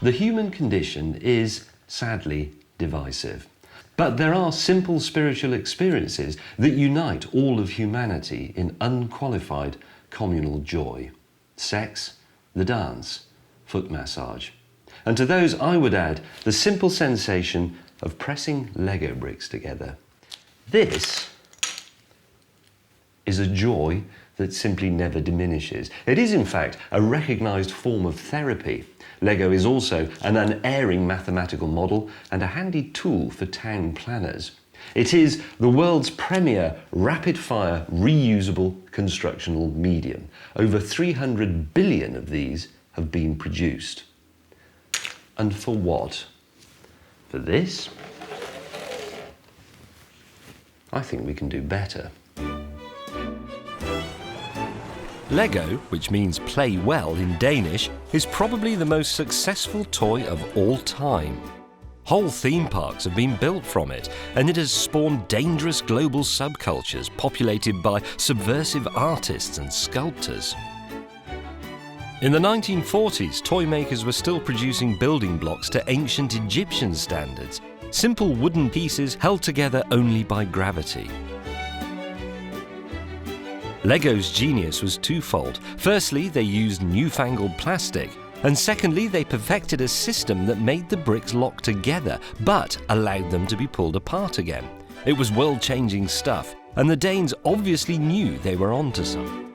The human condition is, sadly, divisive. But there are simple spiritual experiences that unite all of humanity in unqualified communal joy. Sex, the dance, foot massage. And to those I would add the simple sensation of pressing Lego bricks together. This is a joy that simply never diminishes. It is in fact a recognised form of therapy. Lego is also an unerring mathematical model and a handy tool for town planners. It is the world's premier rapid-fire reusable constructional medium. Over 300 billion of these have been produced. And for what? For this? I think we can do better. Lego, which means play well in Danish, is probably the most successful toy of all time. Whole theme parks have been built from it, and it has spawned dangerous global subcultures populated by subversive artists and sculptors. In the 1940s, toy makers were still producing building blocks to ancient Egyptian standards, simple wooden pieces held together only by gravity. Lego's genius was twofold. Firstly, they used newfangled plastic, and secondly, they perfected a system that made the bricks lock together, but allowed them to be pulled apart again. It was world-changing stuff, and the Danes obviously knew they were onto something.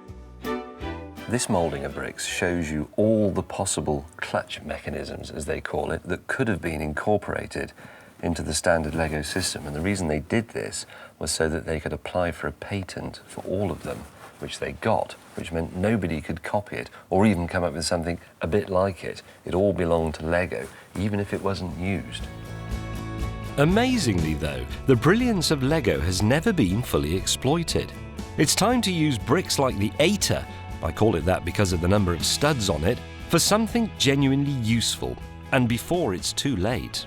This moulding of bricks shows you all the possible clutch mechanisms, as they call it, that could have been incorporated into the standard Lego system. And the reason they did this was so that they could apply for a patent for all of them, which they got, which meant nobody could copy it or even come up with something a bit like it. It all belonged to Lego, even if it wasn't used. Amazingly though, the brilliance of Lego has never been fully exploited. It's time to use bricks like the 8er, I call it that because of the number of studs on it, for something genuinely useful, and before it's too late.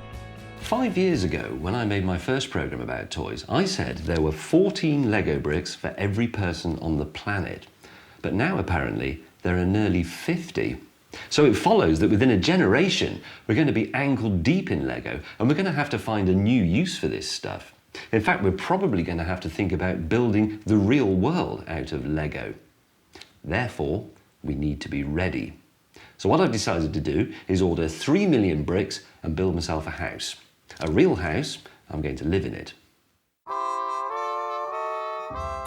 5 years ago, when I made my first programme about toys, I said there were 14 Lego bricks for every person on the planet. But now apparently there are nearly 50. So it follows that within a generation we're going to be ankle deep in Lego, and we're going to have to find a new use for this stuff. In fact, we're probably going to have to think about building the real world out of Lego. Therefore, we need to be ready. So what I've decided to do is order 3 million bricks and build myself a house. A real house. I'm going to live in it.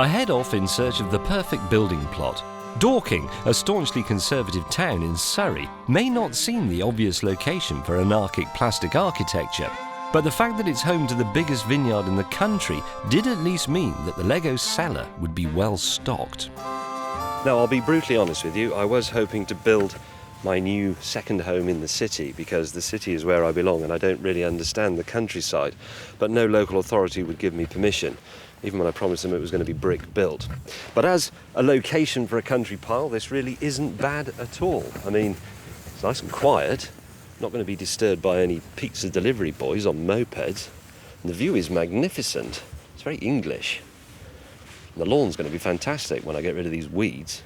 I head off in search of the perfect building plot. Dorking, a staunchly conservative town in Surrey, may not seem the obvious location for anarchic plastic architecture, but the fact that it's home to the biggest vineyard in the country did at least mean that the Lego cellar would be well stocked. Now, I'll be brutally honest with you, I was hoping to build my new second home in the city, because the city is where I belong and I don't really understand the countryside, but no local authority would give me permission, even when I promised them it was going to be brick built. But as a location for a country pile, this really isn't bad at all. I mean, it's nice and quiet, not going to be disturbed by any pizza delivery boys on mopeds, and the view is magnificent. It's very English. And the lawn's going to be fantastic when I get rid of these weeds.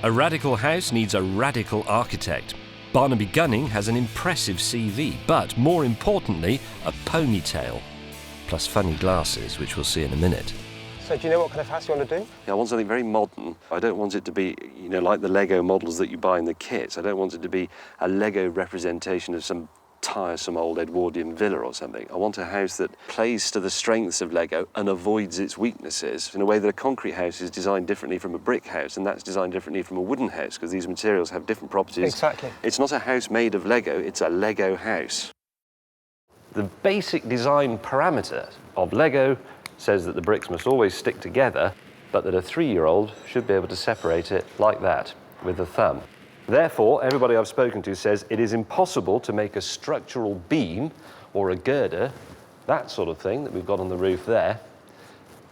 A radical house needs a radical architect. Barnaby Gunning has an impressive CV, but more importantly, a ponytail. Plus funny glasses, which we'll see in a minute. So do you know what kind of house you want to do? Yeah, I want something very modern. I don't want it to be, like the Lego models that you buy in the kits. I don't want it to be a Lego representation of some tiresome old Edwardian villa or something. I want a house that plays to the strengths of Lego and avoids its weaknesses in a way that a concrete house is designed differently from a brick house, and that's designed differently from a wooden house, because these materials have different properties. Exactly. It's not a house made of Lego, it's a Lego house. The basic design parameter of Lego says that the bricks must always stick together, but that a 3-year-old should be able to separate it like that with a thumb. Therefore, everybody I've spoken to says it is impossible to make a structural beam or a girder, that sort of thing that we've got on the roof there,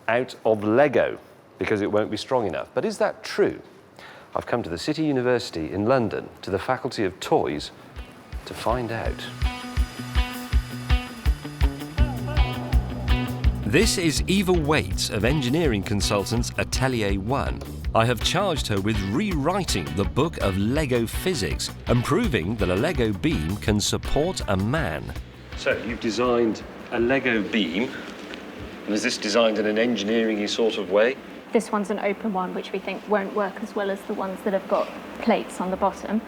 out of Lego, because it won't be strong enough. But is that true? I've come to the City University in London, to the Faculty of Toys, to find out. This is Eva Waits of engineering consultants Atelier 1. I have charged her with rewriting the book of Lego physics and proving that a Lego beam can support a man. So you've designed a Lego beam, and is this designed in an engineering-y sort of way? This one's an open one, which we think won't work as well as the ones that have got plates on the bottom.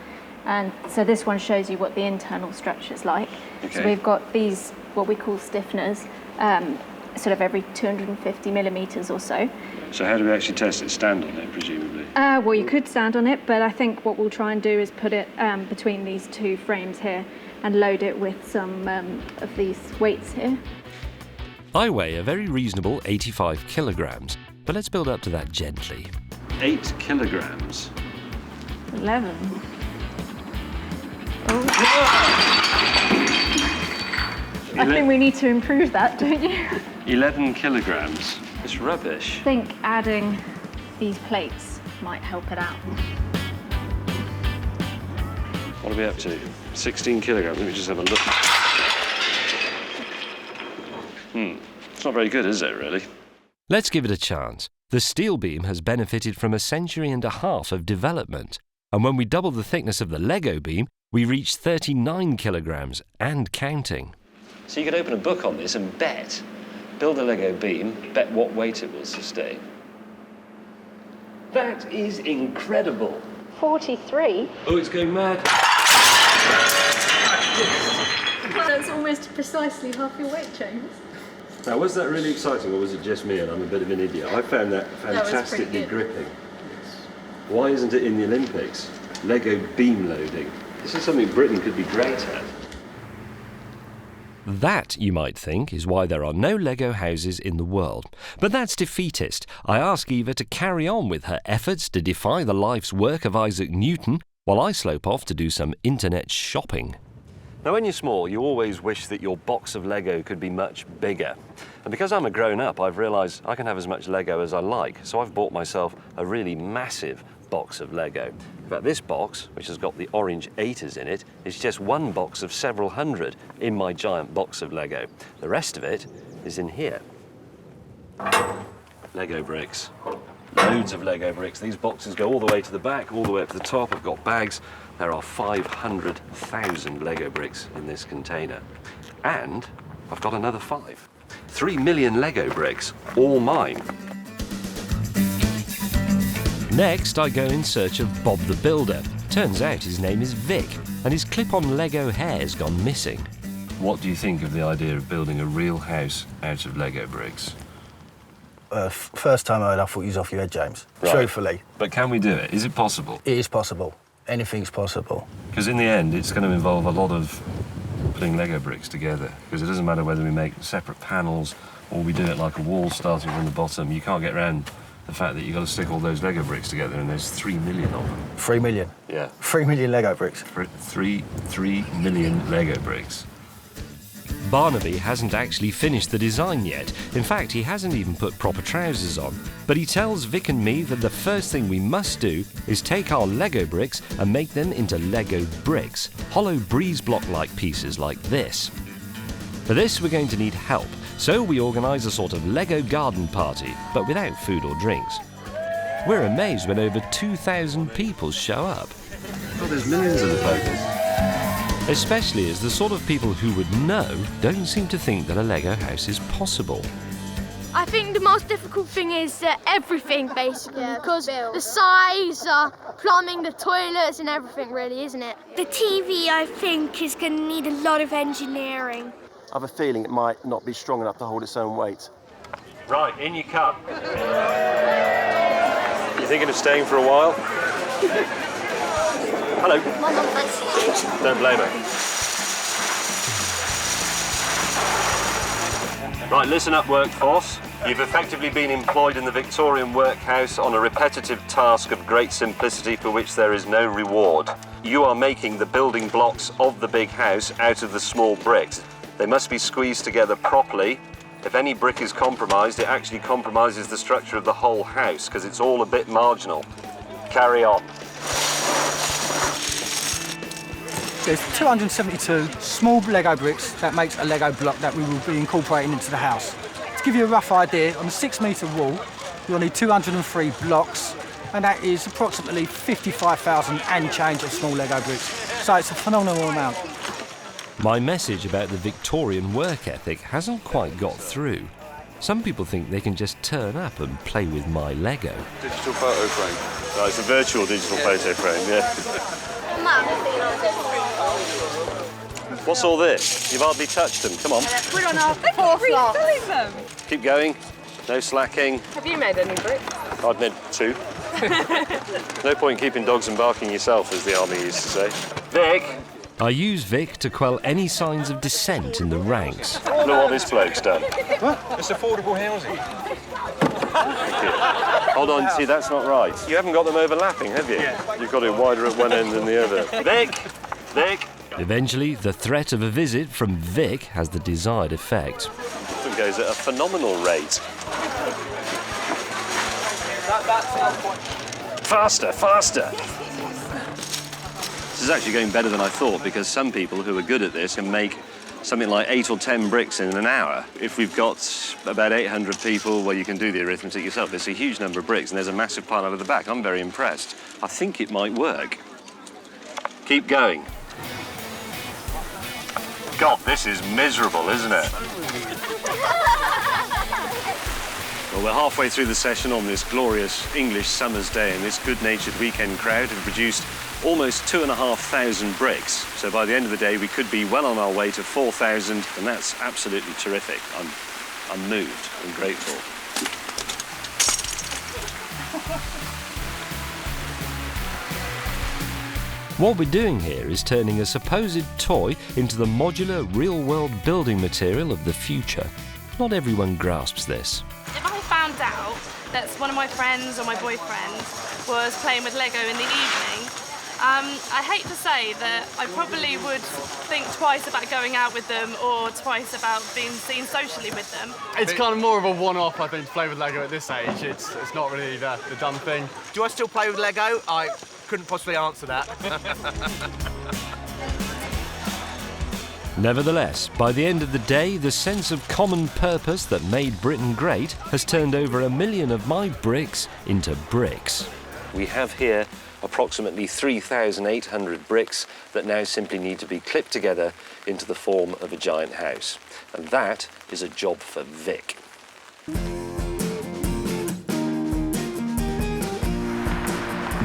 And so this one shows you what the internal structure's like. Okay. So we've got these, what we call stiffeners, sort of every 250 millimetres or so. So how do we actually test it? Stand on it, presumably? Well, you could stand on it, but I think what we'll try and do is put it between these two frames here and load it with some of these weights here. I weigh a very reasonable 85 kilograms, but let's build up to that gently. 8 kilograms. 11. Oh. I think we need to improve that, don't you? 11 kilograms. It's rubbish. I think adding these plates might help it out. What are we up to? 16 kilograms. Let me just have a look. It's not very good, is it, really? Let's give it a chance. The steel beam has benefited from a century and a half of development, and when we double the thickness of the Lego beam, we reach 39 kilograms and counting. So you could open a book on this and bet. Build a Lego beam, bet what weight it will sustain. That is incredible. 43? Oh, it's going mad. That's almost precisely half your weight, James. Now, was that really exciting, or was it just me and I'm a bit of an idiot? I found that fantastically gripping. Why isn't it in the Olympics? Lego beam loading. This is something Britain could be great at. That, you might think, is why there are no Lego houses in the world. But that's defeatist. I ask Eva to carry on with her efforts to defy the life's work of Isaac Newton, while I slope off to do some internet shopping. Now, when you're small, you always wish that your box of Lego could be much bigger. And because I'm a grown-up, I've realised I can have as much Lego as I like, so I've bought myself a really massive box of Lego. In fact, this box, which has got the orange 8s in it, is just one box of several hundred in my giant box of Lego. The rest of it is in here. Lego bricks. Loads of Lego bricks. These boxes go all the way to the back, all the way up to the top. I've got bags. There are 500,000 Lego bricks in this container. And I've got another 5. 3 million Lego bricks, all mine. Next, I go in search of Bob the Builder. Turns out his name is Vic, and his clip-on Lego hair's gone missing. What do you think of the idea of building a real house out of Lego bricks? First time I heard, I thought you was off your head, James. Right. Truthfully. But can we do it? Is it possible? It is possible. Anything's possible. Because in the end, it's going to involve a lot of putting Lego bricks together. Because it doesn't matter whether we make separate panels or we do it like a wall starting from the bottom. You can't get around the fact that you've got to stick all those Lego bricks together, and there's 3 million of them. 3 million? Yeah. 3 million Lego bricks. 3 million Lego bricks. Barnaby hasn't actually finished the design yet. In fact, he hasn't even put proper trousers on. But he tells Vic and me that the first thing we must do is take our Lego bricks and make them into Lego bricks, hollow breeze block-like pieces like this. For this, we're going to need help, so we organise a sort of Lego garden party, but without food or drinks. We're amazed when over 2,000 people show up. Oh, there's millions of the pokers. Especially as the sort of people who would know don't seem to think that a Lego house is possible. I think the most difficult thing is everything, basically, because the size, plumbing, the toilets and everything, really, isn't it? The TV, I think, is going to need a lot of engineering. I have a feeling it might not be strong enough to hold its own weight. Right, in you come. You thinking of staying for a while? Hello. My mum fancies you. Don't blame her. Right, listen up, workforce. You've effectively been employed in the Victorian workhouse on a repetitive task of great simplicity for which there is no reward. You are making the building blocks of the big house out of the small bricks. They must be squeezed together properly. If any brick is compromised, it actually compromises the structure of the whole house because it's all a bit marginal. Carry on. There's 272 small Lego bricks that makes a Lego block that we will be incorporating into the house. To give you a rough idea, on a 6-metre wall, you'll need 203 blocks, and that is approximately 55,000 and change of small Lego bricks. So it's a phenomenal amount. My message about the Victorian work ethic hasn't quite got through. Some people think they can just turn up and play with my Lego. Digital photo frame. No, it's a virtual digital photo frame, yeah. What's all this? You've hardly touched them. Come on. We're on our fourth refilling them. Keep going. No slacking. Have you made any bricks? I've made 2. No point keeping dogs and barking yourself, as the army used to say. Vic! I use Vic to quell any signs of dissent in the ranks. Look what this bloke's done. What? It's affordable housing. Hold on, see, that's not right. You haven't got them overlapping, have you? Yeah. You've got it wider at one end than the other. Vic! Vic! Eventually, the threat of a visit from Vic has the desired effect. It goes at a phenomenal rate. Faster, faster! This is actually going better than I thought, because some people who are good at this can make something like 8 or 10 bricks in an hour. If we've got about 800 people, well, you can do the arithmetic yourself. It's a huge number of bricks, and there's a massive pile over the back. I'm very impressed. I think it might work. Keep going. God, this is miserable, isn't it? Well, we're halfway through the session on this glorious English summer's day, and this good-natured weekend crowd have produced almost 2,500 bricks. So by the end of the day, we could be well on our way to 4,000, and that's absolutely terrific. I'm moved and grateful. What we're doing here is turning a supposed toy into the modular, real-world building material of the future. Not everyone grasps this. If I found out that one of my friends or my boyfriend was playing with Lego in the evening, I hate to say that I probably would think twice about going out with them or twice about being seen socially with them. It's kind of more of a one-off, I think, to play with Lego at this age. It's not really the done thing. Do I still play with Lego? I couldn't possibly answer that. Nevertheless, by the end of the day, the sense of common purpose that made Britain great has turned over 1 million of my bricks into bricks. We have here approximately 3,800 bricks that now simply need to be clipped together into the form of a giant house. And that is a job for Vic.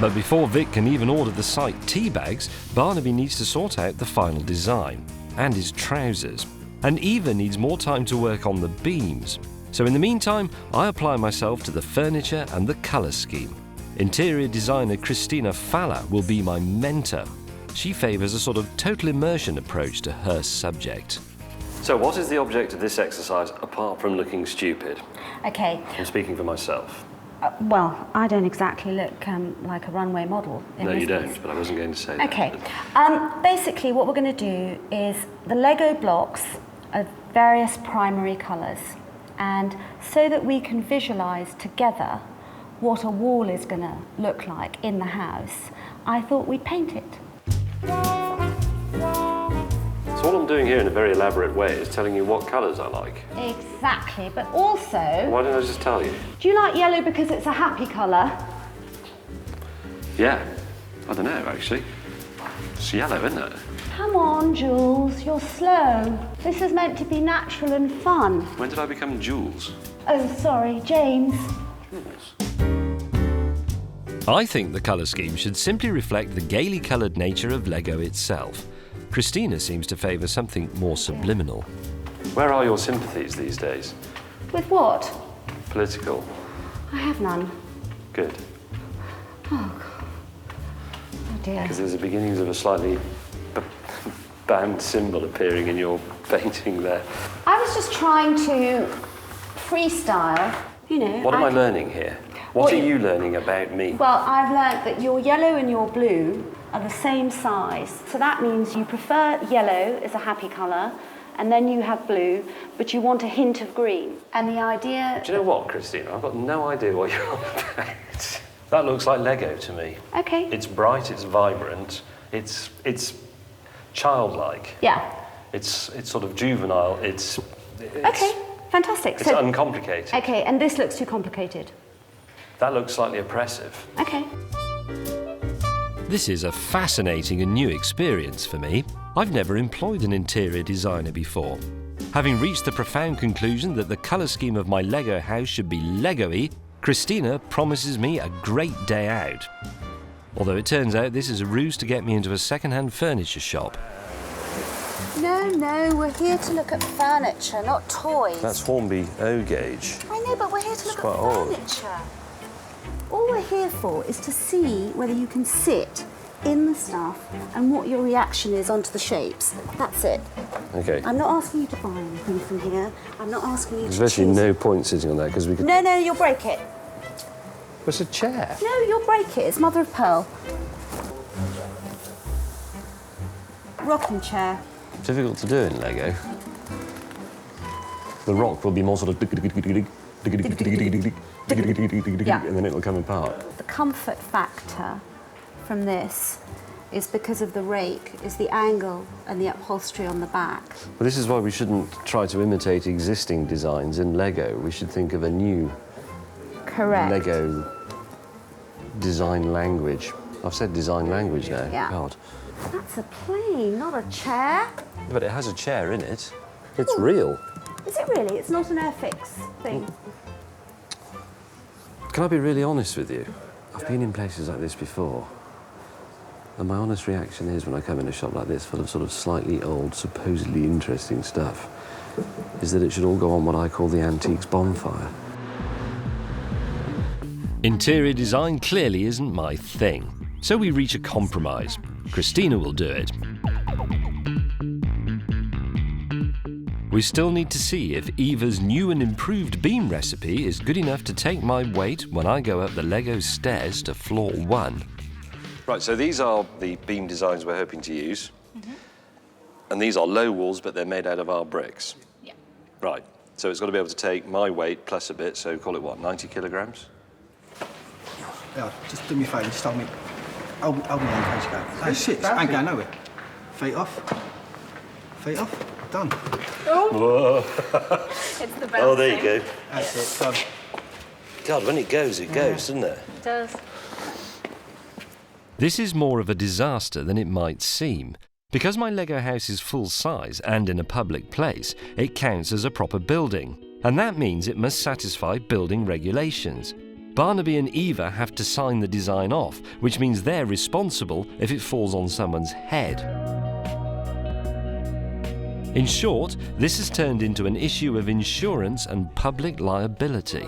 But before Vic can even order the site tea bags, Barnaby needs to sort out the final design, and his trousers. And Eva needs more time to work on the beams. So in the meantime, I apply myself to the furniture and the colour scheme. Interior designer Christina Falla will be my mentor. She favours a sort of total immersion approach to her subject. So what is the object of this exercise apart from looking stupid? Okay. I'm speaking for myself. Well, I don't exactly look like a runway model. No, you don't, but I wasn't going to say that. Okay. Basically, what we're going to do is the Lego blocks of various primary colours, and so that we can visualise together what a wall is going to look like in the house, I thought we'd paint it. So all I'm doing here in a very elaborate way is telling you what colours I like. Exactly, but also... Why didn't I just tell you? Do you like yellow because it's a happy colour? Yeah, I don't know actually. It's yellow, isn't it? Come on, Jules, you're slow. This is meant to be natural and fun. When did I become Jules? Oh, sorry, James. Jules. I think the colour scheme should simply reflect the gaily coloured nature of Lego itself. Christina seems to favour something more subliminal. Where are your sympathies these days? With what? Political. I have none. Good. Oh, God. Oh, dear. Because there's the beginnings of a slightly banned symbol appearing in your painting there. I was just trying to freestyle, you know. What am I learning here? What are you learning about me? Well, I've learnt that your yellow and your blue are the same size. So that means you prefer yellow as a happy colour, and then you have blue, but you want a hint of green. And the idea... Do you know what, Christina? I've got no idea what you're on about. That looks like Lego to me. Okay. It's bright, it's vibrant, it's childlike. Yeah. It's sort of juvenile, it's okay, fantastic. It's uncomplicated. Okay, and this looks too complicated. That looks slightly oppressive. Okay. This is a fascinating and new experience for me. I've never employed an interior designer before. Having reached the profound conclusion that the colour scheme of my Lego house should be Lego-y, Christina promises me a great day out. Although it turns out this is a ruse to get me into a second-hand furniture shop. No, we're here to look at furniture, not toys. That's Hornby O gauge. I know, but we're here to look quite at old. furniture. All we're here for is to see whether you can sit in the stuff and what your reaction is onto the shapes. That's it. Okay. I'm not asking you to buy anything from here. I'm not asking you There's to actually choose. no point sitting on that because we could... No, you'll break it. It's a chair. No, you'll break it. It's mother of pearl. Rocking chair. Difficult to do in Lego. The rock will be more sort of... Yeah. And then it'll come apart. The comfort factor from this is because of the rake, is the angle and the upholstery on the back. Well, this is why we shouldn't try to imitate existing designs in Lego. We should think of a new Correct. Lego design language. I've said design language now. Yeah. God. That's a plane, not a chair. But it has a chair in it. It's real. Is it really? It's not an Airfix thing. Can I be really honest with you? I've been in places like this before. And my honest reaction is when I come in a shop like this full of sort of slightly old, supposedly interesting stuff, is that it should all go on what I call the antiques bonfire. Interior design clearly isn't my thing, so we reach a compromise. Christina will do it. We still need to see if Eva's new and improved beam recipe is good enough to take my weight when I go up the Lego stairs to floor 1. Right, so these are the beam designs we're hoping to use. And these are low walls, but they're made out of our bricks. Yeah. Right, so it's got to be able to take my weight plus a bit, so call it what, 90 kilograms? Yeah, just do me a favour, just hold me in case you go. Oh shit, I ain't going nowhere. Feet off. Feet off. Done. Whoa. It's the best. Oh, there you go. That's it, done. God, when it goes, doesn't it? It does. This is more of a disaster than it might seem. Because my Lego house is full size and in a public place, it counts as a proper building. And that means it must satisfy building regulations. Barnaby and Eva have to sign the design off, which means they're responsible if it falls on someone's head. In short, this has turned into an issue of insurance and public liability.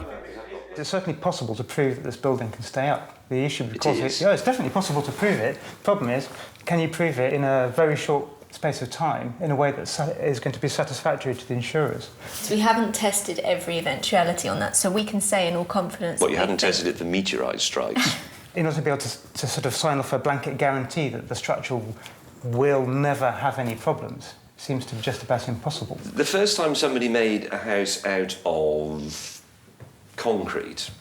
It's certainly possible to prove that this building can stay up. The issue, because is. it's definitely possible to prove it. The problem is, can you prove it in a very short space of time in a way that is going to be satisfactory to the insurers? So we haven't tested every eventuality on that, so we can say in all confidence... What, you hadn't tested it for meteorite strikes? In order to be able to sort of sign off a blanket guarantee that the structure will never have any problems seems to be just about impossible. The first time somebody made a house out of concrete,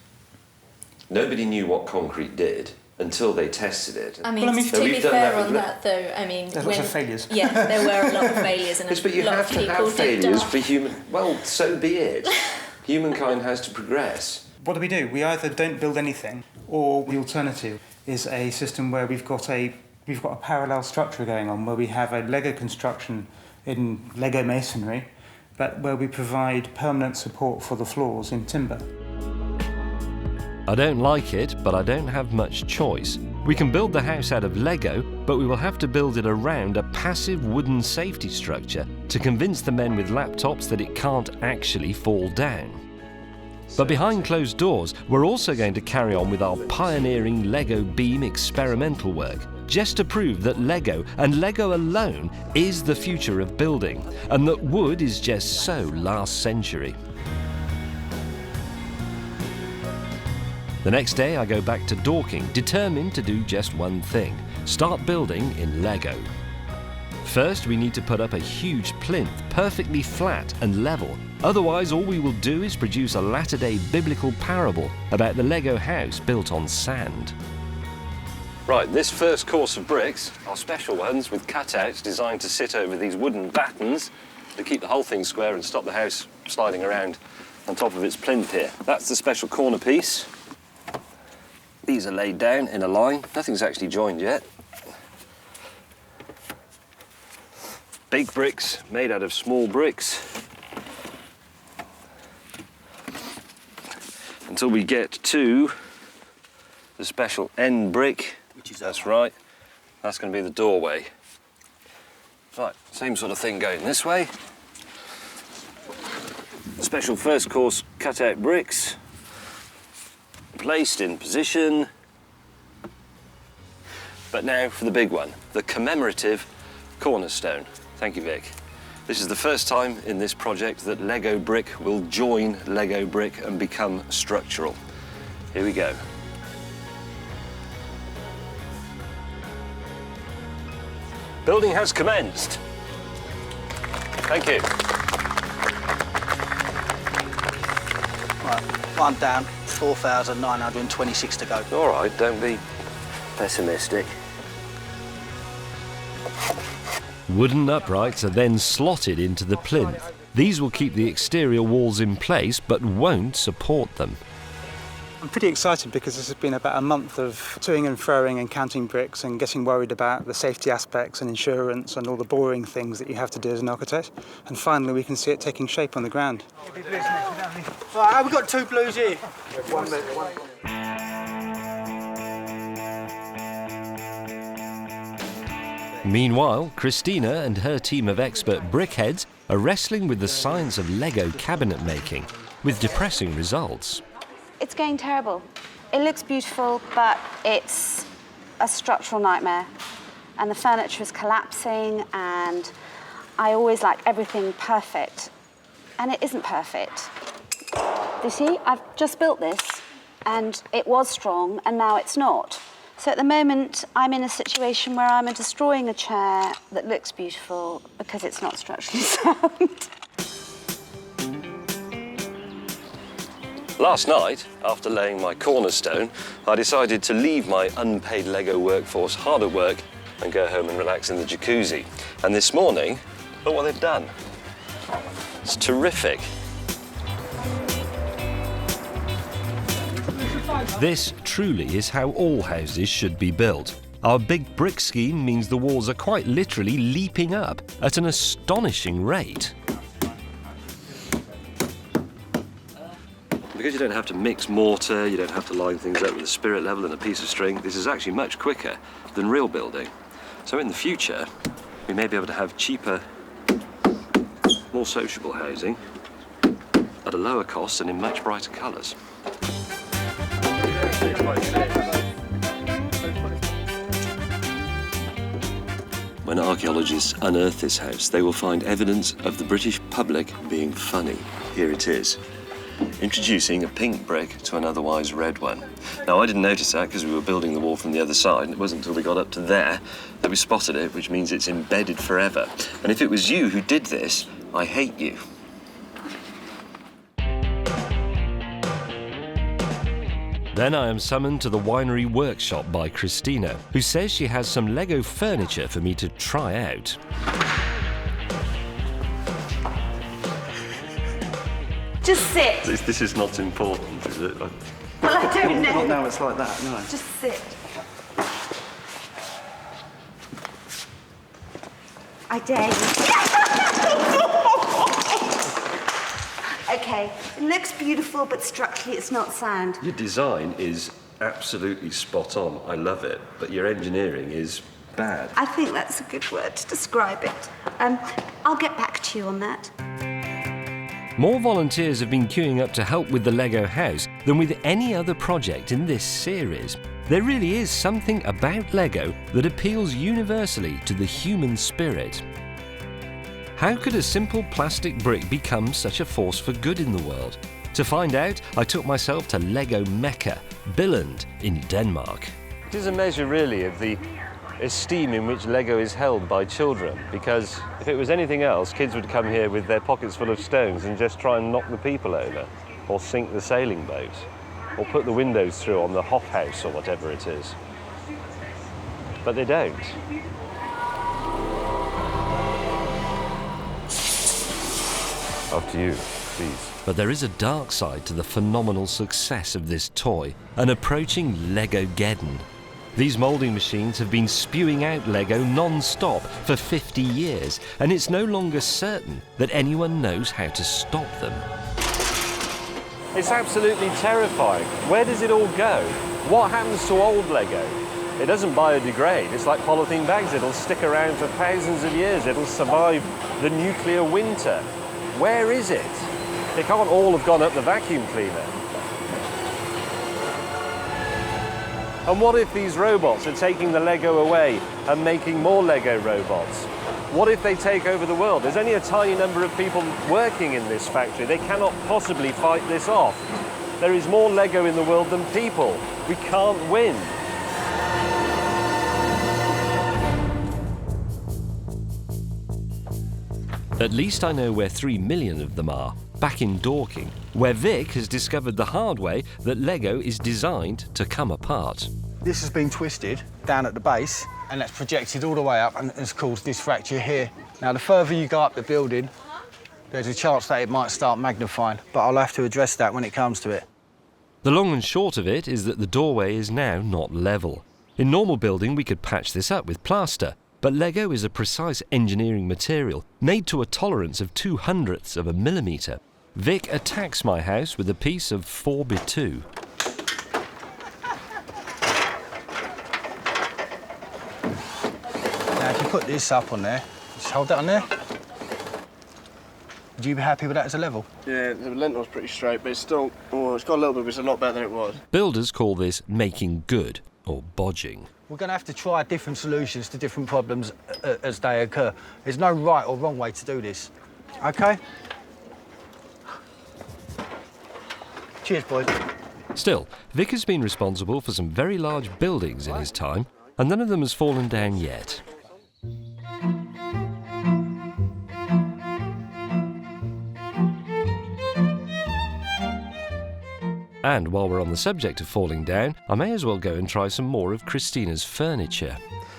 nobody knew what concrete did until they tested it. I mean, to be fair on that, though, I mean... There's lots of failures. Yeah, there were a lot of failures and yes, but you a lot have of to people have failures died. for human... Well, so be it. Humankind has to progress. What do? We either don't build anything, or the alternative is a system where we've got a parallel structure going on, where we have a Lego construction in Lego masonry, but where we provide permanent support for the floors in timber. I don't like it, but I don't have much choice. We can build the house out of Lego, but we will have to build it around a passive wooden safety structure to convince the men with laptops that it can't actually fall down. But behind closed doors, we're also going to carry on with our pioneering Lego beam experimental work, just to prove that Lego, and Lego alone, is the future of building, and that wood is just so last century. The next day I go back to Dorking, determined to do just one thing: start building in Lego. First, we need to put up a huge plinth, perfectly flat and level. Otherwise, all we will do is produce a latter-day biblical parable about the Lego house built on sand. Right, this first course of bricks are special ones with cutouts designed to sit over these wooden battens to keep the whole thing square and stop the house sliding around on top of its plinth here. That's the special corner piece. These are laid down in a line. Nothing's actually joined yet. Big bricks made out of small bricks. Until we get to the special end brick, that's right, that's going to be the doorway. Right, same sort of thing going this way. Special first course cut-out bricks, placed in position. But now for the big one, the commemorative cornerstone. Thank you, Vic. This is the first time in this project that Lego brick will join Lego brick and become structural. Here we go. Building has commenced. Thank you. Right, one down, 4,926 to go. All right, don't be pessimistic. Wooden uprights are then slotted into the plinth. These will keep the exterior walls in place but won't support them. I'm pretty excited because this has been about a month of toing and froing and counting bricks and getting worried about the safety aspects and insurance and all the boring things that you have to do as an architect. And finally we can see it taking shape on the ground. Right, we've got 2 blues here. Meanwhile, Christina and her team of expert brickheads are wrestling with the science of Lego cabinet making, with depressing results. It's going terrible. It looks beautiful, but it's a structural nightmare. And the furniture is collapsing, and I always like everything perfect. And it isn't perfect. You see, I've just built this, and it was strong, and now it's not. So at the moment, I'm in a situation where I'm destroying a chair that looks beautiful because it's not structurally sound. Last night, after laying my cornerstone, I decided to leave my unpaid Lego workforce hard at work and go home and relax in the jacuzzi. And this morning, look what they've done. It's terrific. This truly is how all houses should be built. Our big brick scheme means the walls are quite literally leaping up at an astonishing rate. Because you don't have to mix mortar, you don't have to line things up with a spirit level and a piece of string, this is actually much quicker than real building. So in the future, we may be able to have cheaper, more sociable housing at a lower cost and in much brighter colours. When archaeologists unearth this house, they will find evidence of the British public being funny. Here it is. Introducing a pink brick to an otherwise red one. Now, I didn't notice that because we were building the wall from the other side, and it wasn't until we got up to there that we spotted it, which means it's embedded forever. And if it was you who did this, I hate you. Then I am summoned to the winery workshop by Christina, who says she has some Lego furniture for me to try out. Just sit. This is not important, is it? Well, I don't know. Not now it's like that, no. Just sit. I dare you. Okay, it looks beautiful, but structurally it's not sound. Your design is absolutely spot on. I love it, but your engineering is bad. I think that's a good word to describe it. I'll get back to you on that. More volunteers have been queuing up to help with the Lego house than with any other project in this series. There really is something about Lego that appeals universally to the human spirit. How could a simple plastic brick become such a force for good in the world? To find out, I took myself to Lego Mecca, Billund in Denmark. It is a measure, really, of the esteem in which Lego is held by children, because if it was anything else, kids would come here with their pockets full of stones and just try and knock the people over, or sink the sailing boat, or put the windows through on the hop house or whatever it is. But they don't. After you. please. But there is a dark side to the phenomenal success of this toy, an approaching Lego-geddon. These moulding machines have been spewing out Lego non-stop for 50 years, and it's no longer certain that anyone knows how to stop them. It's absolutely terrifying. Where does it all go? What happens to old Lego? It doesn't biodegrade. It's like polythene bags. It'll stick around for thousands of years. It'll survive the nuclear winter. Where is it? It can't all have gone up the vacuum cleaner. And what if these robots are taking the Lego away and making more Lego robots? What if they take over the world? There's only a tiny number of people working in this factory. They cannot possibly fight this off. There is more Lego in the world than people. We can't win. At least I know where 3 million of them are, back in Dorking, where Vic has discovered the hard way that Lego is designed to come apart. This has been twisted down at the base, and that's projected all the way up and has caused this fracture here. Now, the further you go up the building, there's a chance that it might start magnifying, but I'll have to address that when it comes to it. The long and short of it is that the doorway is now not level. In normal building, we could patch this up with plaster, but Lego is a precise engineering material made to a tolerance of 0.02 of a millimetre. Vic attacks my house with a piece of 4x2. Now, if you put this up on there, just hold that on there. Would you be happy with that as a level? Yeah, the lintel's pretty straight, but it's still, oh, it's got a little bit, but it's a lot better than it was. Builders call this making good, or bodging. We're going to have to try different solutions to different problems as they occur. There's no right or wrong way to do this. OK? Cheers, boys. Still, Vic has been responsible for some very large buildings in his time, and none of them has fallen down yet. And while we're on the subject of falling down, I may as well go and try some more of Christina's furniture.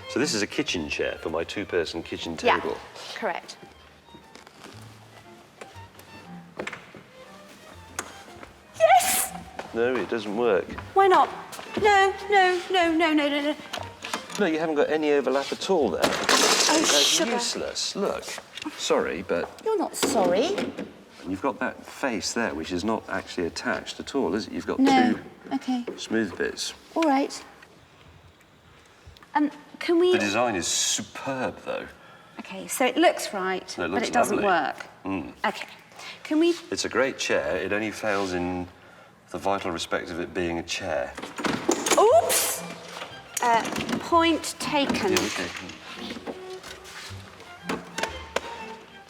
So this is a kitchen chair for my two-person kitchen Yeah, table. correct. Yes! No, it doesn't work. Why not? No, no, no, no, no, no, no. No, you haven't got any overlap at all there. Oh, That's sugar. useless. Look, sorry, but You're not sorry. you've got that face there, which is not actually attached at all, is it? You've got No. two OK. smooth bits. All right. Can we... The design is superb, though. OK, so it looks right, No, it but looks it doesn't lovely. work. Mm. OK. Can we... It's a great chair. It only fails in the vital respect of it being a chair. Oops! Point taken. Yeah, okay.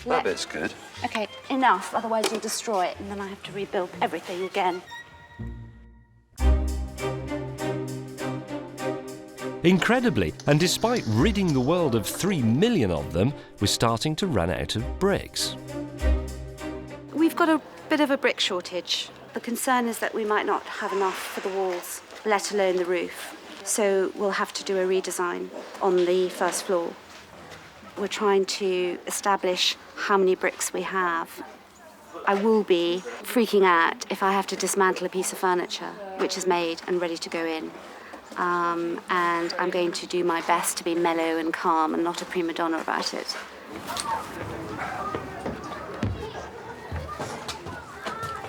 That bit's good. OK, enough, otherwise you'll destroy it, and then I have to rebuild everything again. Incredibly, and despite ridding the world of 3 million of them, we're starting to run out of bricks. We've got a bit of a brick shortage. The concern is that we might not have enough for the walls, let alone the roof. So we'll have to do a redesign on the first floor. We're trying to establish how many bricks we have. I will be freaking out if I have to dismantle a piece of furniture, which is made and ready to go in. And I'm going to do my best to be mellow and calm and not a prima donna about it.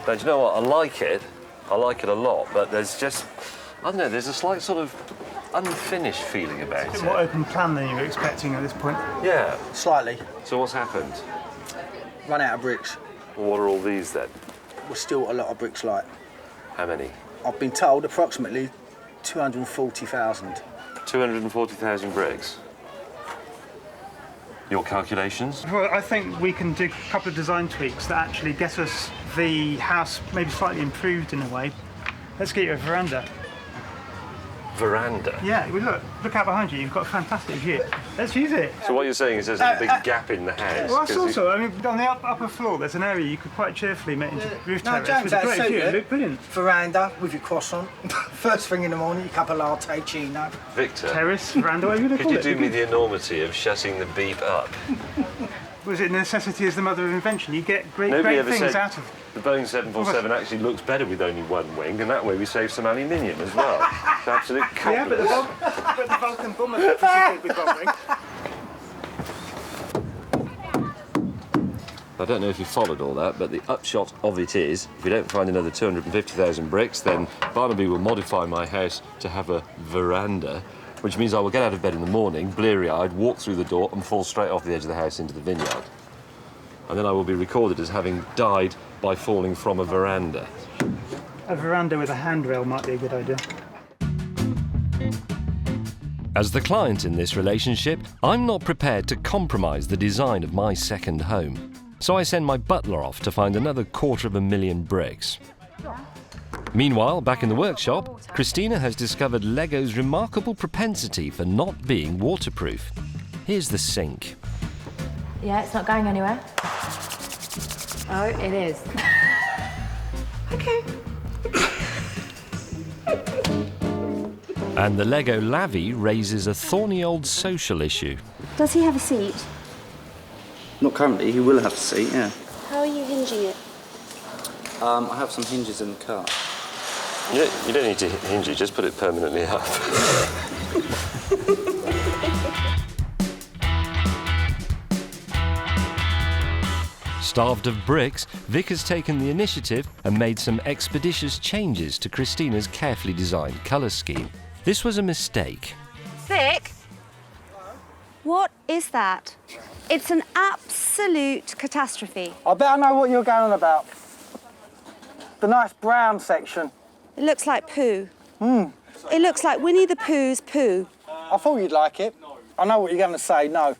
Now, do you know what? I like it. I like it a lot, but there's just, I don't know, there's a slight sort of unfinished feeling about It's it. a more open plan than you were expecting at this point. Yeah. Slightly. So what's happened? Run out of bricks. Well, what are all these then? We're still a lot of bricks light. How many? I've been told approximately 240,000. 240,000 bricks. Your calculations? Well, I think we can do a couple of design tweaks that actually get us the house maybe slightly improved in a way. Let's get you a veranda. Veranda? Yeah, well, look out behind you. You've got a fantastic view. Let's use it. So what you're saying is there's a big gap in the house? Well, that's 'cause also, I mean, on the upper floor, there's an area you could quite cheerfully make into roof No, terrace James, with a that's great so view. good. Look brilliant. Veranda with your croissant. First thing in the morning, your cup of latte, chino. Victor, Terrace, veranda, whatever you could call you it. do me the enormity of shutting the beep up? Was it necessity is the mother of invention? You get great ever things said out of the Boeing 747 actually looks better with only one wing, and that way we save some aluminium as well. It's absolute Yeah, but the Vulcan bomber was good with one wing. I don't know if you followed all that, but the upshot of it is, if we don't find another 250,000 bricks, then Barnaby will modify my house to have a veranda, which means I will get out of bed in the morning, bleary-eyed, walk through the door and fall straight off the edge of the house into the vineyard. And then I will be recorded as having died by falling from a veranda. A veranda with a handrail might be a good idea. As the client in this relationship, I'm not prepared to compromise the design of my second home. So I send my butler off to find another 250,000 bricks. Meanwhile, back in the workshop, Christina has discovered Lego's remarkable propensity for not being waterproof. Here's the sink. Yeah, it's not going anywhere. Oh, it is. Okay. And the Lego Lavvy raises a thorny old social issue. Does he have a seat? Not currently, he will have a seat, yeah. How are you hinging it? I have some hinges in the car. You don't need to hinge it, just put it permanently up. Starved of bricks, Vic has taken the initiative and made some expeditious changes to Christina's carefully designed colour scheme. This was a mistake. Vic? What is that? It's an absolute catastrophe. I bet I know what you're going on about. The nice brown section. It looks like poo. It looks like Winnie the Pooh's poo. I thought you'd like it. I know what you're going to say, no.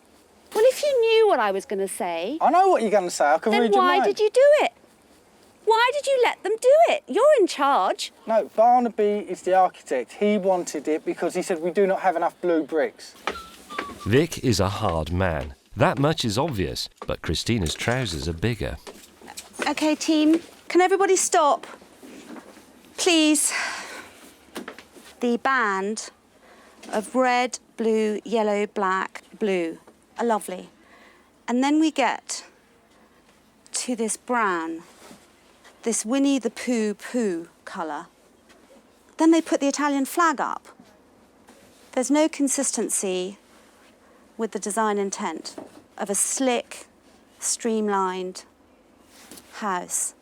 Well, if you knew what I was going to say... I know what you're going to say, I can read your mind. Then why did you do it? Why did you let them do it? You're in charge. No, Barnaby is the architect. He wanted it because he said we do not have enough blue bricks. Vic is a hard man. That much is obvious, but Christina's trousers are bigger. OK, team, can everybody stop? Please. The band of red, blue, yellow, black, blue are lovely. And then we get to this brown, this Winnie the Pooh colour. Then they put the Italian flag up. There's no consistency with the design intent of a slick, streamlined house.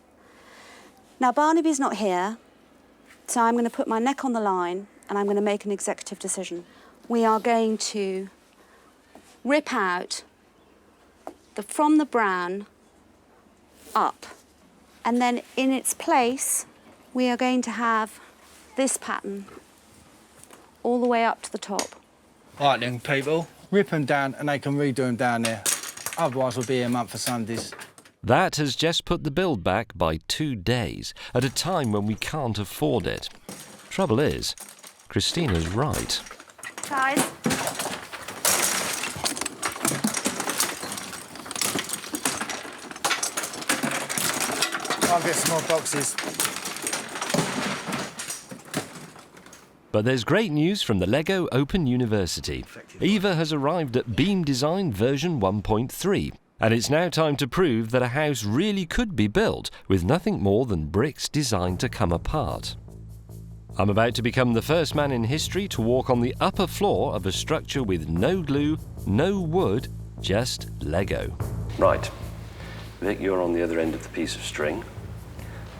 Now, Barnaby's not here, so I'm going to put my neck on the line and I'm going to make an executive decision. We are going to rip out from the brown up, and then in its place, we are going to have this pattern all the way up to the top. Right then, people, rip them down and they can redo them down there. Otherwise, we'll be here a month for Sundays. That has just put the build back by 2 days, at a time when we can't afford it. Trouble is, Christina's right. Guys. I'll get some more boxes. But there's great news from the Lego Open University. Eva has arrived at Beam Design version 1.3, and it's now time to prove that a house really could be built with nothing more than bricks designed to come apart. I'm about to become the first man in history to walk on the upper floor of a structure with no glue, no wood, just Lego. Right. Vic, you're on the other end of the piece of string.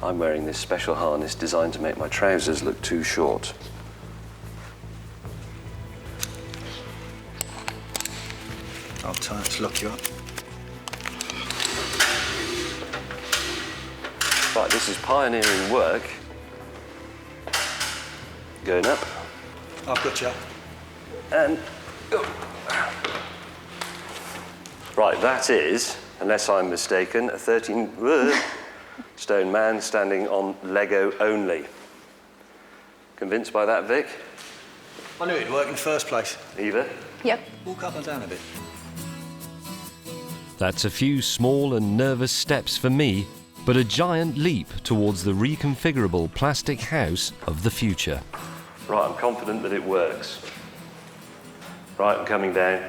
I'm wearing this special harness designed to make my trousers look too short. I'll try to lock you up. Right, this is pioneering work. Going up. I've got you. And go. Right, that is, unless I'm mistaken, a 13-stone man standing on Lego only. Convinced by that, Vic? I knew it'd work in the first place. Eva? Yep. Walk up and down a bit. That's a few small and nervous steps for me, but a giant leap towards the reconfigurable plastic house of the future. Right, I'm confident that it works. Right, I'm coming down.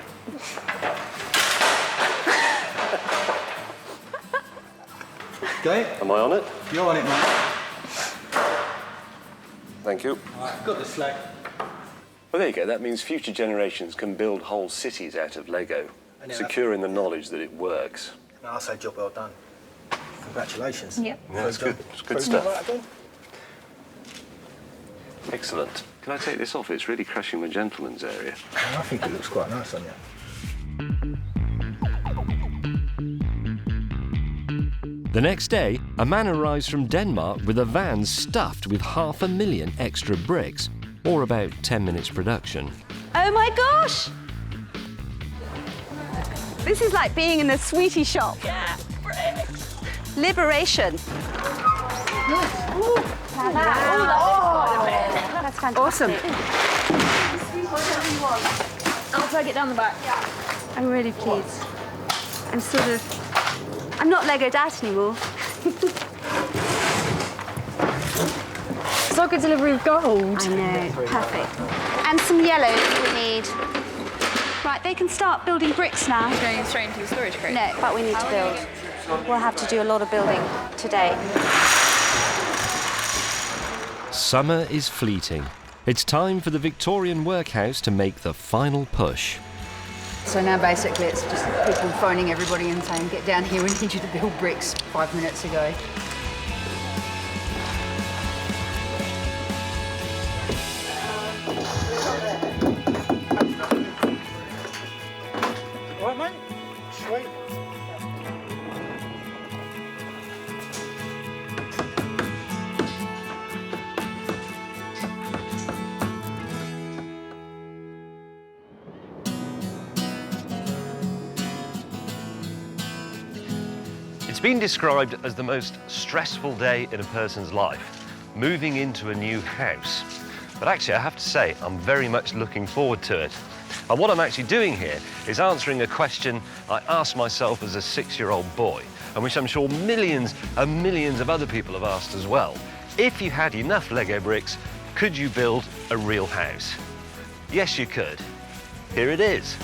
Okay. Am I on it? You're on it, mate. Thank you. Right, got this flag. Well, there you go. That means future generations can build whole cities out of Lego, securing the knowledge that it works. No, I say job well done. Congratulations. Yep. Yeah, that's good. It's good stuff. Excellent. Can I take this off? It's really crushing the gentleman's area. I think it looks quite nice on you. The next day, a man arrives from Denmark with a van stuffed with 500,000 extra bricks, or about 10 minutes production. Oh my gosh! This is like being in a sweetie shop. Yeah, bricks. Liberation. That's fantastic. Awesome. I'll take it down the back. I'm really pleased. I'm not Legoed out anymore. It's like a delivery of gold. I know, perfect. And some yellow we need. Right, they can start building bricks now. You're going straight into the storage crate? No, but we need to build. We'll have to do a lot of building today. Summer is fleeting. It's time for the Victorian workhouse to make the final push. So now basically it's just people phoning everybody and saying, get down here, we need you to build bricks 5 minutes ago. All right, mate? Sweet. It's been described as the most stressful day in a person's life, moving into a new house. But actually, I have to say, I'm very much looking forward to it. And what I'm actually doing here is answering a question I asked myself as a 6-year-old boy, and which I'm sure millions and millions of other people have asked as well. If you had enough Lego bricks, could you build a real house? Yes, you could. Here it is.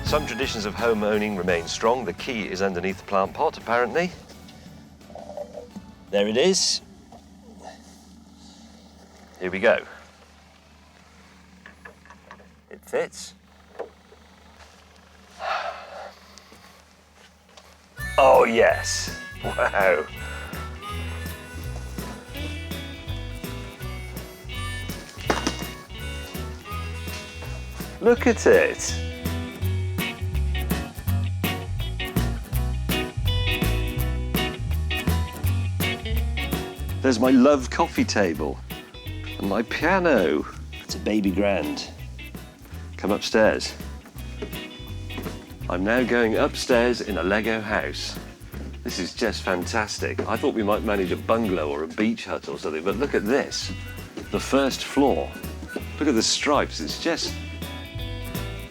Some traditions of home owning remain strong. The key is underneath the plant pot, apparently. There it is. Here we go. It fits. Oh, yes. Wow. Look at it. There's my love coffee table and my piano. It's a baby grand. Come upstairs. I'm now going upstairs in a Lego house. This is just fantastic. I thought we might manage a bungalow or a beach hut or something, but look at this. The first floor. Look at the stripes. It's just...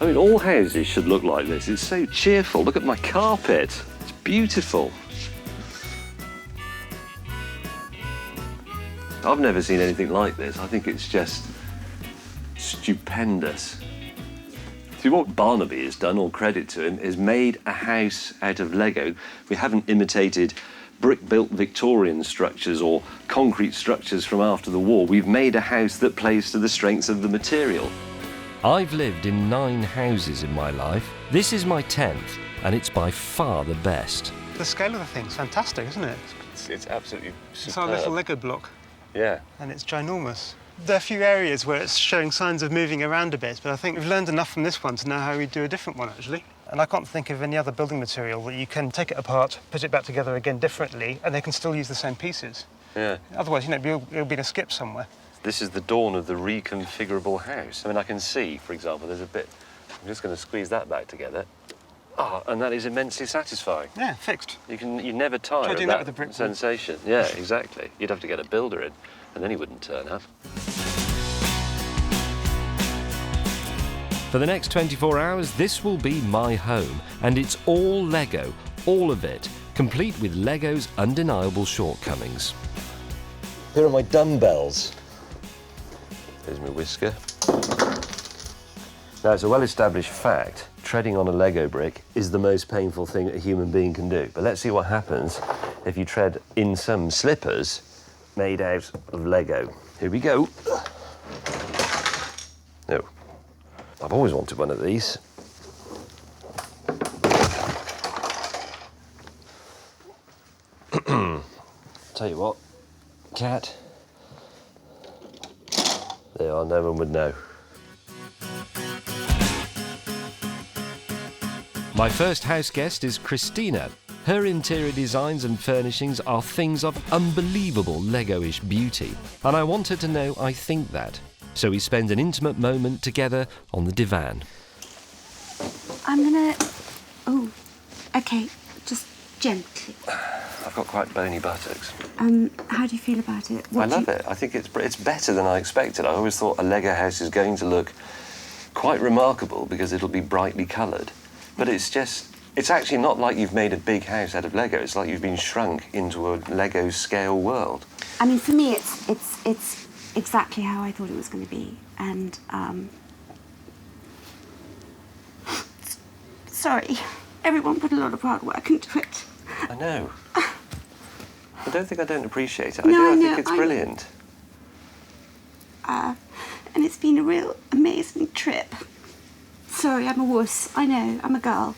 I mean, all houses should look like this. It's so cheerful. Look at my carpet. It's beautiful. I've never seen anything like this. I think it's just stupendous. See, what Barnaby has done, all credit to him, is made a house out of Lego. We haven't imitated brick-built Victorian structures or concrete structures from after the war. We've made a house that plays to the strengths of the material. I've lived in 9 houses in my life. This is my 10th, and it's by far the best. The scale of the thing's fantastic, isn't it? It's absolutely superb. It's our little Lego block. Yeah. And it's ginormous. There are a few areas where it's showing signs of moving around a bit, but I think we've learned enough from this one to know how we do a different one, actually. And I can't think of any other building material that you can take it apart, put it back together again differently, and they can still use the same pieces. Yeah. Otherwise, you know, it'll be in a skip somewhere. This is the dawn of the reconfigurable house. I mean, I can see, for example, there's a bit... I'm just going to squeeze that back together. Oh, and that is immensely satisfying. Yeah, fixed. You never tire Try of doing that with a brick wall. sensation. Yeah, exactly. You'd have to get a builder in, and then he wouldn't turn up. For the next 24 hours, this will be my home, and it's all Lego, all of it, complete with Lego's undeniable shortcomings. Here are my dumbbells. Here's my whisker. Now, it's a well-established fact, treading on a Lego brick is the most painful thing a human being can do. But let's see what happens if you tread in some slippers made out of Lego. Here we go. No. I've always wanted one of these. Tell you what, cat. There are, no one would know. My first house guest is Christina. Her interior designs and furnishings are things of unbelievable Lego-ish beauty, and I want her to know I think that. So we spend an intimate moment together on the divan. I'm gonna... Oh, okay, just gently. I've got quite bony buttocks. How do you feel about it? I love it. I think it's better than I expected. I always thought a Lego house is going to look quite remarkable because it'll be brightly coloured. But it's actually not like you've made a big house out of Lego. It's like you've been shrunk into a Lego scale world. I mean, for me, it's exactly how I thought it was going to be. And, sorry, everyone put a lot of hard work into it. I know. I don't think I don't appreciate it. No, I think it's brilliant. And it's been a real amazing trip. Sorry, I'm a wuss. I know, I'm a girl.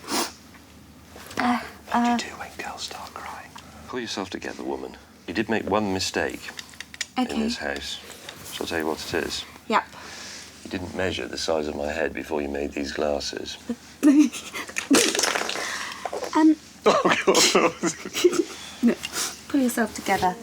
What do you do when girls start crying? Pull yourself together, woman. You did make one mistake in this house. Shall I tell you what it is? Yep. You didn't measure the size of my head before you made these glasses. No, pull yourself together.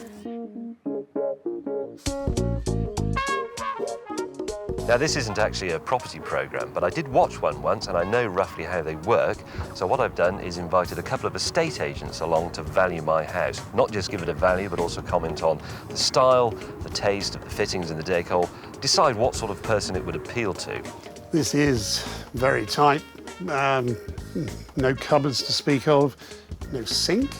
Now, this isn't actually a property programme, but I did watch one once and I know roughly how they work. So what I've done is invited a couple of estate agents along to value my house. Not just give it a value, but also comment on the style, the taste of the fittings and the decor, decide what sort of person it would appeal to. This is very tight. No cupboards to speak of, no sink.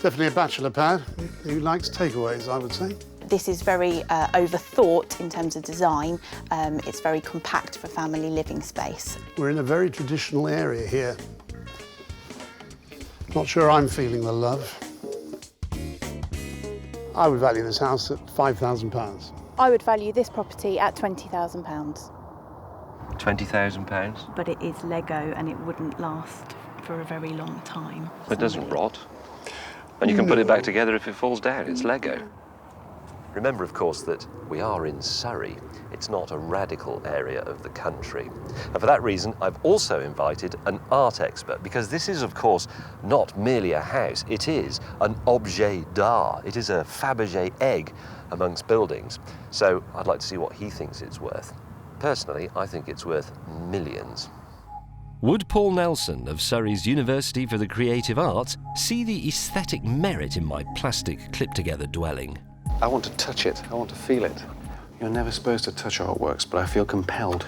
Definitely a bachelor pad who likes takeaways, I would say. This is very overthought in terms of design. It's very compact for family living space. We're in a very traditional area here. Not sure I'm feeling the love. I would value this house at £5,000. I would value this property at £20,000. £20,000? But it is Lego and it wouldn't last for a very long time. It doesn't rot. And you can put it back together if it falls down. It's Lego. Remember, of course, that we are in Surrey. It's not a radical area of the country. And for that reason, I've also invited an art expert, because this is, of course, not merely a house. It is an objet d'art. It is a Fabergé egg amongst buildings. So I'd like to see what he thinks it's worth. Personally, I think it's worth millions. Would Paul Nelson of Surrey's University for the Creative Arts see the aesthetic merit in my plastic clip-together dwelling? I want to touch it. I want to feel it. You're never supposed to touch artworks, but I feel compelled.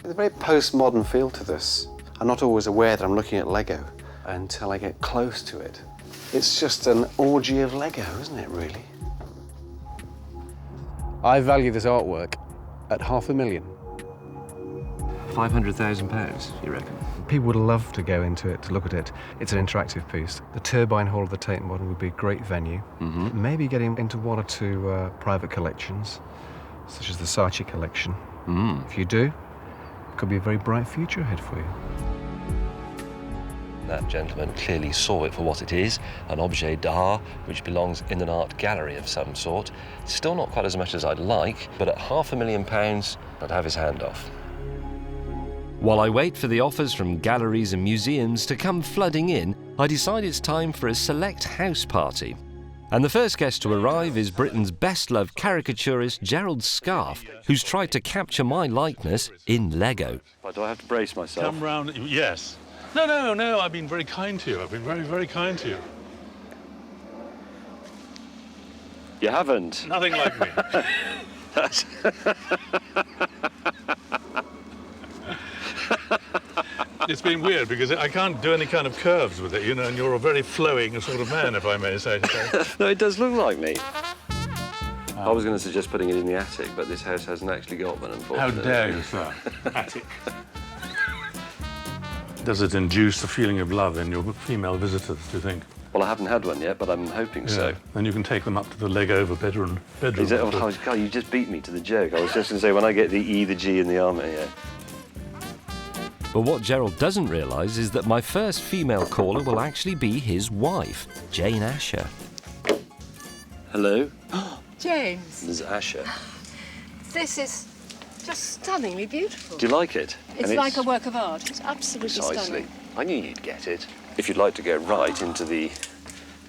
There's a very postmodern feel to this. I'm not always aware that I'm looking at Lego until I get close to it. It's just an orgy of Lego, isn't it, really? I value this artwork at £500,000. £500,000, you reckon? People would love to go into it, to look at it. It's an interactive piece. The turbine hall of the Tate Modern would be a great venue. Maybe getting into one or two private collections, such as the Saatchi collection. If you do, it could be a very bright future ahead for you. That gentleman clearly saw it for what it is, an objet d'art which belongs in an art gallery of some sort. Still not quite as much as I'd like, but at £500,000, I'd have his hand off. While I wait for the offers from galleries and museums to come flooding in, I decide it's time for a select house party. And the first guest to arrive is Britain's best-loved caricaturist Gerald Scarfe, who's tried to capture my likeness in Lego. Do I have to brace myself? Come round, yes. No, I've been very kind to you. I've been very, very kind to you. You haven't? Nothing like me. It's been weird because I can't do any kind of curves with it, you know, and you're a very flowing sort of man, if I may say so. No, it does look like me. I was going to suggest putting it in the attic, but this house hasn't actually got one, How unfortunately. dare you, sir? Attic. Does it induce a feeling of love in your female visitors, do you think? Well, I haven't had one yet, but I'm hoping so. Then you can take them up to the Lego bedroom. Is it? Oh, God, you just beat me to the joke. I was just going to say, when I get the E, the G, and the armour, yeah. But what Gerald doesn't realise is that my first female caller will actually be his wife, Jane Asher. Hello? James, This is Asher. this is just stunningly beautiful. Do you like it? It's like a work of art. It's absolutely Precisely. stunning. I knew you'd get it. If you'd like to go right into the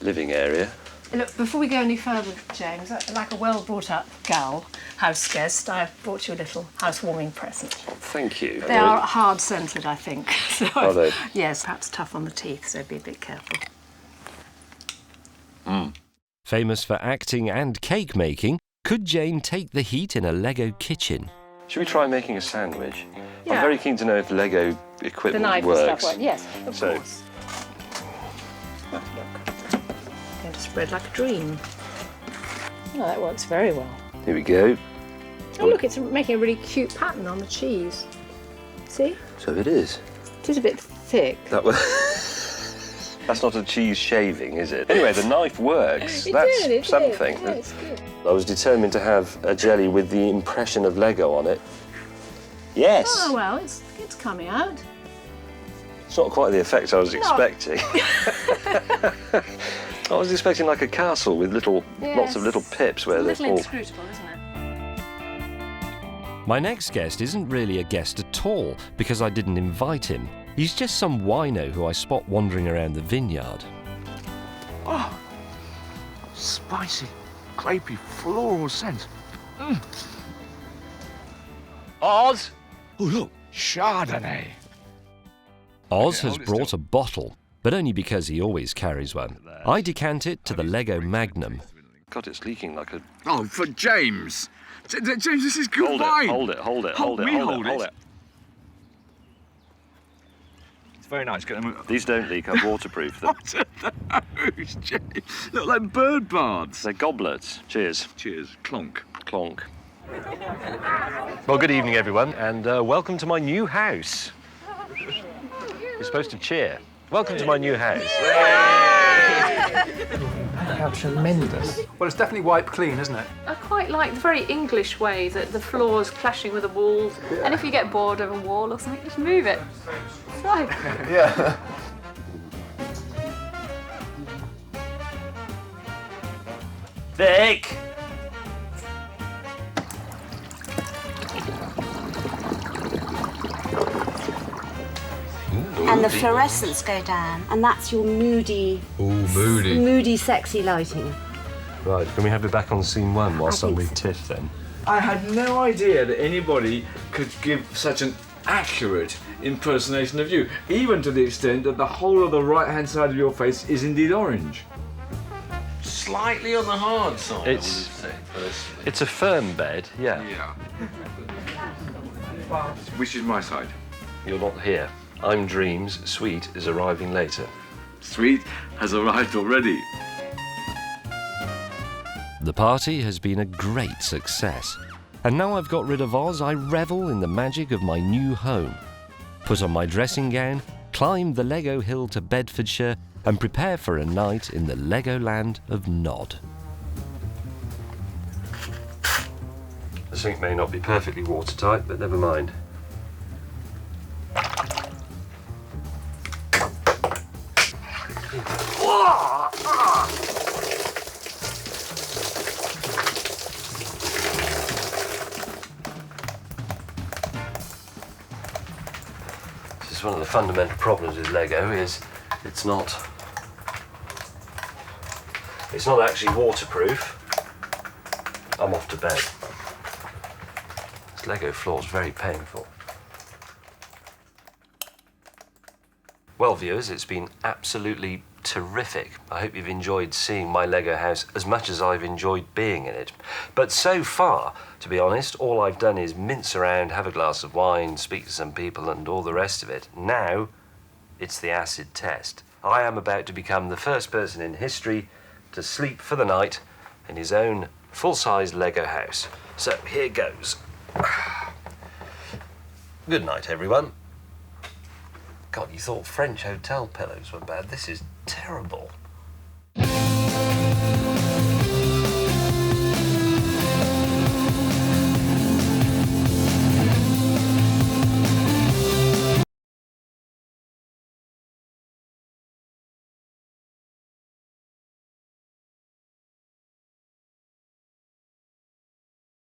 living area. Look, before we go any further, James, like a well-brought-up gal, house guest, I've brought you a little housewarming present. Thank you. They are hard-scented, I think. So, Are they? yes, perhaps tough on the teeth, so be a bit careful. Famous for acting and cake making, could Jane take the heat in a Lego kitchen? Should we try making a sandwich? Yeah. I'm very keen to know if Lego equipment The knife works. and stuff works. Yes, of So, course. Look, going to spread like a dream. Oh, that works very well. here we go. Oh, look, it's making a really cute pattern on the cheese. See? So it is. It is a bit thick. That was. That's not a cheese shaving, is it? Anyway, the knife works. It That's did, it did. something. Yeah, it's good. I was determined to have a jelly with the impression of Lego on it. Yes! Oh, well, it's coming out. It's not quite the effect I was No. expecting. I was expecting like a castle with lots of little pips where It's a they little fall. inscrutable, isn't it? My next guest isn't really a guest at all because I didn't invite him. He's just some wino who I spot wandering around the vineyard. Oh, spicy, grapey, floral scent. Oz! Oh, look, Chardonnay. Oz Okay, has hold it brought a bottle, but only because he always carries one. I decant it to the Lego Magnum. God, it's leaking like a... Oh, for James. James, this is good Hold wine. it, hold it, hold it, Hold hold it, me, hold hold it, it. hold it. It's very nice. These don't leak, I've waterproofed them. James. Look like bird baths. They're goblets. Cheers. Cheers. Clonk. Clonk. Well, good evening, everyone, and welcome to my new house. You're supposed to cheer. Welcome to my new house. How tremendous. Well, it's definitely wiped clean, isn't it? I quite like the very English way that the floor's clashing with the walls, and if you get bored of a wall or something, just move it. It's right. Yeah. Vic! And the fluorescents go down, and that's your moody, sexy lighting. Right, can we have it back on scene one whilst I'm with Tiff then? I had no idea that anybody could give such an accurate impersonation of you, even to the extent that the whole of the right-hand side of your face is indeed orange. Slightly on the hard side, It's a firm bed, yeah. Yeah. Which is my side? You're not here. I'm Dreams. Sweet is arriving later. Sweet has arrived already. The party has been a great success. And now I've got rid of Oz, I revel in the magic of my new home. Put on my dressing gown, climb the Lego hill to Bedfordshire, and prepare for a night in the Legoland of Nod. The sink may not be perfectly watertight, but never mind. This is one of the fundamental problems with Lego is it's not actually waterproof. I'm off to bed. This Lego floor is very painful. Well, viewers, it's been absolutely terrific. I hope you've enjoyed seeing my Lego house as much as I've enjoyed being in it. But so far, to be honest, all I've done is mince around, have a glass of wine, speak to some people and all the rest of it. Now, it's the acid test. I am about to become the first person in history to sleep for the night in his own full-sized Lego house. So here goes. Good night, everyone. God, you thought French hotel pillows were bad. This is terrible.